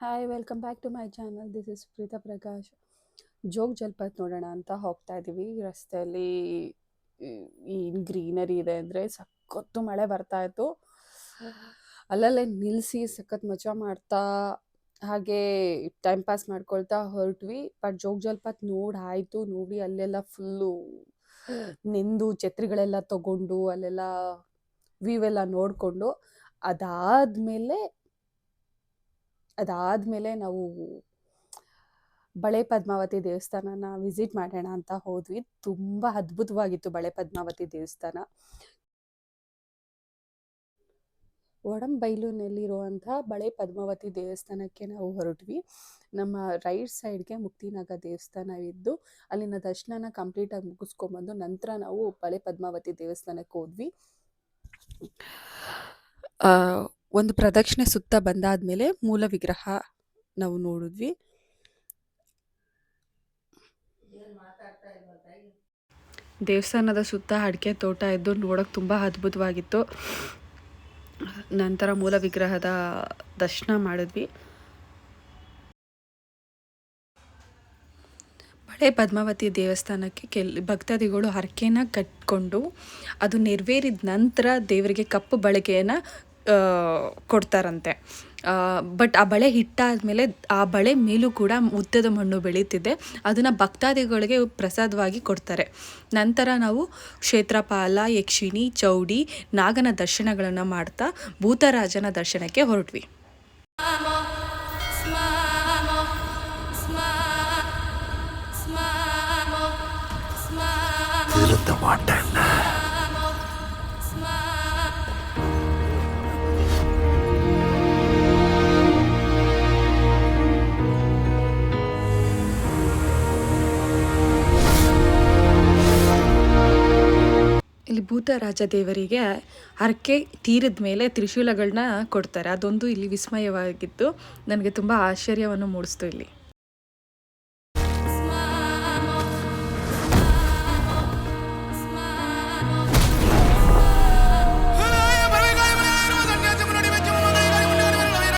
Hi welcome back to my channel. This is Preetha Prakash. Jog ಜಲಪಾತ ನೋಡೋಣ ಅಂತ ಹೋಗ್ತಾ ಇದ್ದೀವಿ. ರಸ್ತೆಯಲ್ಲಿ ಏನು ಗ್ರೀನರಿ ಇದೆ ಅಂದರೆ ಸಖತ್ತು ಮಳೆ ಬರ್ತಾ ಇತ್ತು. ಅಲ್ಲಲ್ಲೇ ನಿಲ್ಲಿಸಿ ಸಖತ್ ಮಜಾ ಮಾಡ್ತಾ ಹಾಗೆ ಟೈಮ್ ಪಾಸ್ ಮಾಡ್ಕೊಳ್ತಾ ಹೊರಟ್ವಿ. ಬಟ್ ಜೋಗ ಜಲಪಾತ ನೋಡಾಯಿತು. ನೋಡಿ ಅಲ್ಲೆಲ್ಲ ಫುಲ್ಲು ನೆಂದು ಛತ್ರಿಗಳೆಲ್ಲ ತಗೊಂಡು ಅಲ್ಲೆಲ್ಲ ವ್ಯೂ ಎಲ್ಲ ನೋಡಿಕೊಂಡು ಅದಾದಮೇಲೆ ನಾವು ಬಳೆ ಪದ್ಮಾವತಿ ದೇವಸ್ಥಾನನ ವಿಸಿಟ್ ಮಾಡೋಣ ಅಂತ ಹೋದ್ವಿ. ತುಂಬ ಅದ್ಭುತವಾಗಿತ್ತು ಬಳೆ ಪದ್ಮಾವತಿ ದೇವಸ್ಥಾನ. ಒಡಂಬೈಲುನಲ್ಲಿರುವಂಥ ಬಳೆ ಪದ್ಮಾವತಿ ದೇವಸ್ಥಾನಕ್ಕೆ ನಾವು ಹೊರಟ್ವಿ. ನಮ್ಮ ರೈಟ್ ಸೈಡ್ಗೆ ಮುಕ್ತಿನಾಗ ದೇವಸ್ಥಾನ ಇದ್ದು ಅಲ್ಲಿನ ದರ್ಶನನ ಕಂಪ್ಲೀಟಾಗಿ ಮುಗಿಸ್ಕೊಂಬಂದು ನಂತರ ನಾವು ಬಳೆ ಪದ್ಮಾವತಿ ದೇವಸ್ಥಾನಕ್ಕೆ ಹೋದ್ವಿ. ಒಂದು ಪ್ರದಕ್ಷಿಣೆ ಸುತ್ತ ಬಂದಾದ್ಮೇಲೆ ಮೂಲ ವಿಗ್ರಹ ನಾವು ನೋಡಿದ್ವಿ. ದೇವಸ್ಥಾನದ ಸುತ್ತ ಅಡಿಕೆ ತೋಟ ಇದ್ದು ನೋಡೋಕೆ ತುಂಬ ಅದ್ಭುತವಾಗಿತ್ತು. ನಂತರ ಮೂಲ ವಿಗ್ರಹದ ದರ್ಶನ ಮಾಡಿದ್ವಿ. ಬಳೆ ಪದ್ಮಾವತಿ ದೇವಸ್ಥಾನಕ್ಕೆ ಭಕ್ತಾದಿಗಳು ಹರಕೆನ ಕಟ್ಕೊಂಡು ಅದು ನೆರವೇರಿದ ನಂತರ ದೇವರಿಗೆ ಕಪ್ಪು ಬಳೆಗೆಯನ್ನು ಕೊಡ್ತಾರಂತೆ. ಬಟ್ ಆ ಬಳೆ ಹಿಟ್ಟಾದಮೇಲೆ ಆ ಬಳೆ ಮೇಲೂ ಕೂಡ ಮುತ್ತದ ಮಣ್ಣು ಬೆಳೀತಿದೆ. ಅದನ್ನು ಭಕ್ತಾದಿಗಳಿಗೆ ಪ್ರಸಾದವಾಗಿ ಕೊಡ್ತಾರೆ. ನಂತರ ನಾವು ಕ್ಷೇತ್ರಪಾಲ, ಯಕ್ಷಿಣಿ, ಚೌಡಿ, ನಾಗನ ದರ್ಶನಗಳನ್ನು ಮಾಡ್ತಾ ಭೂತರಾಜನ ದರ್ಶನಕ್ಕೆ ಹೊರಟ್ವಿ. ಇಲ್ಲಿ ಭೂತರಾಜ ದೇವರಿಗೆ ಹರಕೆ ತೀರಿದ ಮೇಲೆ ತ್ರಿಶೂಲಗಳನ್ನ ಕೊಡ್ತಾರೆ. ಅದೊಂದು ಇಲ್ಲಿ ವಿಸ್ಮಯವಾಗಿತ್ತು. ನನಗೆ ತುಂಬ ಆಶ್ಚರ್ಯವನ್ನು ಮೂಡಿಸ್ತು ಇಲ್ಲಿ.